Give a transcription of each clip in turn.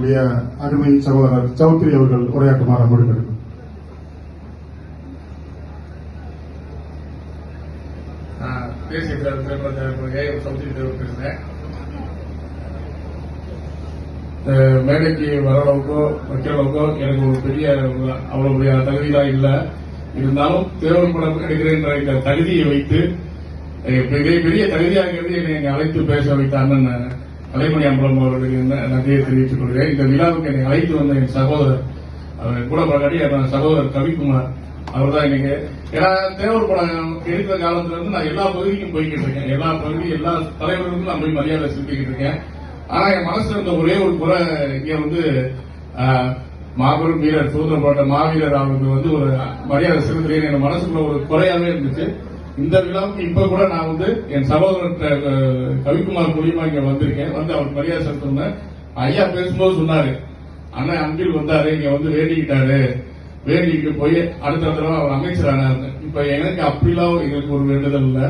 நம்முடைய அருமை சகோதரர் சௌத்ரி அவர்கள் உரையாற்றுமாறு அன்போடு கேட்கிறோம். தேசிய திரைப்பட சௌத்ரி தேவர் பேசுறேன். மேடைக்கு வர அளவுக்கோ வைக்கிற அளவுக்கோ எனக்கு ஒரு பெரிய அவ்வளவு தகுதியெல்லாம் இல்லை. இருந்தாலும் தேவர் படம் எடுக்கிறேன்ற இந்த தகுதியை வைத்து பெரிய தகுதியாக என்னை அழைத்து பேச வைத்த அண்ணன் கலைமணி அம்பலம் அவர்களுக்கு நன்றியை தெரிவித்துக் கொள்கிறேன். இந்த விழாவுக்கு என்னை அழைத்து வந்த என் சகோதரர் அவர் கூட பகாடி சகோதரர் கவிக்குமார் அவர் தான் இன்னைக்கு. ஏன்னா தேவர் படம் எடுக்கிற காலத்துல இருந்து நான் எல்லா பகுதிக்கும் போய்கிட்டு இருக்கேன். எல்லா தலைவர்களுக்கும் நான் போய் மரியாதை செலுத்திக்கிட்டு இருக்கேன். ஆனா என் மனசுல இருந்த ஒரே ஒரு குறை இங்க மாபெரும் வீரர் சுதந்திர போட்ட மாவீரர் அவருக்கு ஒரு மரியாதை செலுத்துறேன் என் மனசுக்குள்ள ஒரு குறையாவே இருந்துச்சு. இந்த விழாவுக்கு இப்ப கூட நான் என் சகோதரர் கவிக்குமார் மூலியமா இங்க வந்திருக்கேன். அவருக்கு மரியாதை செலுத்தணும். ஐயா பேசும்போது சொன்னாரு, அண்ணன் அன்பில் வந்தாரு, இங்க வேண்டிக்கிட்டாரு, வேண்டிக்கிட்டு போய் அடுத்த தடவை அவர் அமைச்சரானாரு. இப்ப எனக்கு அப்படிலாம் எங்களுக்கு ஒரு வேண்டுதல் இல்ல.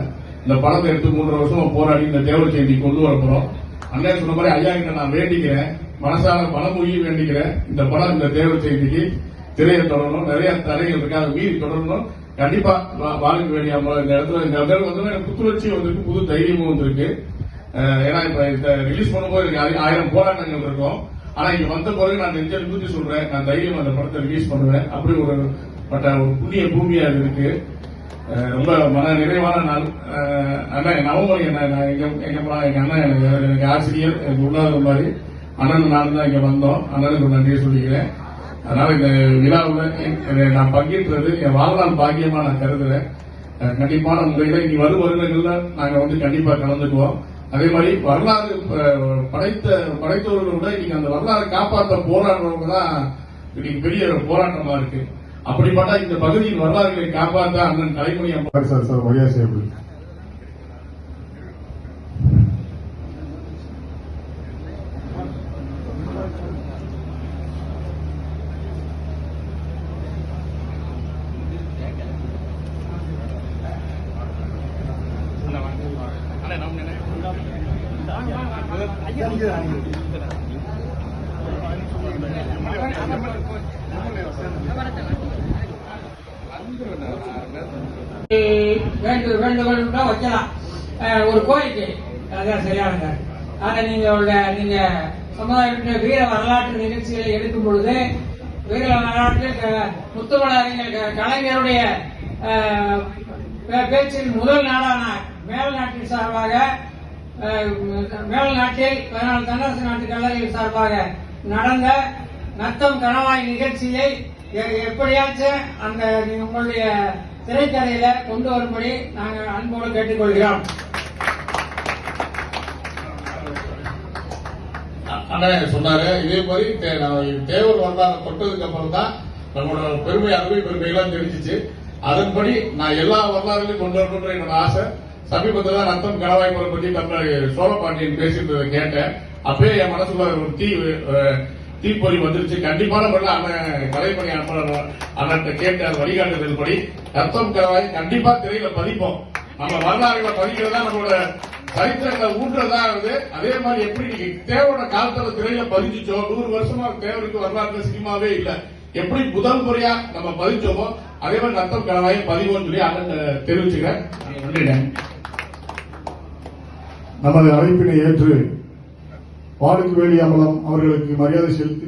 இந்த படத்தை எடுத்து 3 வருஷம் போராடி இந்த தேவர் செய்தி கொண்டு வரப்போறோம். அண்ணன் சொன்ன மாதிரி ஐயா கிட்ட நான் வேண்டிக்கிறேன், மனசால மனமொழியை வேண்டிக்கிறேன். இந்த படம் இந்த தேவர் செய்திக்கு திரையை தொடரணும், நிறைய தடைகள் இருக்கு, அதை மீறி தொடரணும். கண்டிப்பா வாழ்க்கை வேண்டிய இந்த இடத்துல எனக்கு புத்துணர்ச்சி வந்திருக்கு, புது தைரியமும் வந்திருக்கு. ஏன்னா இப்ப ரிலீஸ் பண்ணும்போது 1000 போராட்டங்கள் இருக்கும். ஆனா இங்க வந்த பிறகு நான் நெஞ்ச நிமிர்த்தி சொல்றேன், நான் தைரியம் அந்த படத்தை ரிலீஸ் பண்ணுவேன். அப்படி ஒரு புண்ணிய பூமியா இருக்கு. ரொம்ப மன நிறைவான நாள். அண்ணன் நவமணி எங்க அண்ணன் எனக்கு ஆசிரியர், எனக்கு உள்ளாத மாதிரி அண்ணன் நான் தான் இங்க வந்தோம். அண்ணனுக்கு நன்றியை சொல்லிக்கிறேன். அதனால இந்த விழாவில் நான் பங்கேற்றது என் வாழ்நாள் பாக்கியமா நான் கருதுறேன். கண்டிப்பான முறையில இனி வரும் வருடங்கள்ல நாங்க கண்டிப்பா கலந்துக்குவோம். அதே மாதிரி வரலாறு படைத்தவர்களோட நீங்க அந்த வரலாறு காப்பாற்ற போராடுறவங்க தான் இன்னைக்கு பெரிய போராட்டமா இருக்கு. அப்படிப்பட்ட இந்த பகுதியின் வரலாறுகளை காப்பாற்ற அண்ணன் கலைமணி மரியாதை செய்யப்படுது. வேண்டுகோள் வைக்கலாம். ஒரு கோரிக்கை அதான் சரியானது. ஆனா நீங்க சமுதாயத்தின் வீர வரலாற்று நிகழ்ச்சிகளை எடுக்கும் பொழுது வீர வரலாற்றில் முத்துமலறிஞர் கலைஞருடைய பேச்சின் முதல் நாளான மேல்நாட்டின் சார்பாக மேல்நாட்டில் 14 தென்னரசு நாட்டு கல்லறைகள் சார்பாக நடந்த நத்தம் கணவாய் நிகழ்ச்சியை எப்படியாச்சும் அந்த உங்களுடைய திரைக்கதையில கொண்டு வரும்படி நாங்கள் அன்போடு கேட்டுக்கொள்கிறோம். அண்ணன் சொன்னாரு. இதே மாதிரி தேவர் வரலாறு தொட்டதுக்கு அப்புறம் தான் நம்மளோட அருமை பெருமைகள்லாம் தெரிஞ்சிச்சு. அதன்படி நான் எல்லா வரலாறுகளையும் கொண்டு வரணுன்ற என்னோட ஆசை. சமீபத்தில் தான் நத்தம் கணவாய்ப்புறம் பற்றி தமிழ் சோழபாண்டியன் பேசிட்டு கேட்டேன். அப்பயே என் மனசுல ஒரு தீப்பொறி வந்துருச்சு. கண்டிப்பான முறையில் அண்ணன் கலைமணி அண்ணன் கேட்ட வழிகாட்டுதல் படி நத்தம் கணவாய் கண்டிப்பா திரையில பதிப்போம். நம்ம வரலாறுகளை பதிக்கிறதா நம்மளோட சரித்திரங்களை ஊன்றதா இருந்து அதே மாதிரி எப்படி நீங்க தேவரோட காலத்துல திரையில பதிஞ்சிச்சோ 100 வருஷமா தேவருக்கு வரலாற்று சினிமாவே இல்ல, எப்படி முதல் முறையா நம்ம பதிச்சோமோ அதே மாதிரி நத்தம் கணவாயை பதிவோம்னு சொல்லி அண்ணன் தெரிவிச்சுக்கிறேன். நன்றி. நமது அழைப்பினை ஏற்று வாழுக்கு வேலி அம்பலம் அவர்களுக்கு மரியாதை செலுத்தி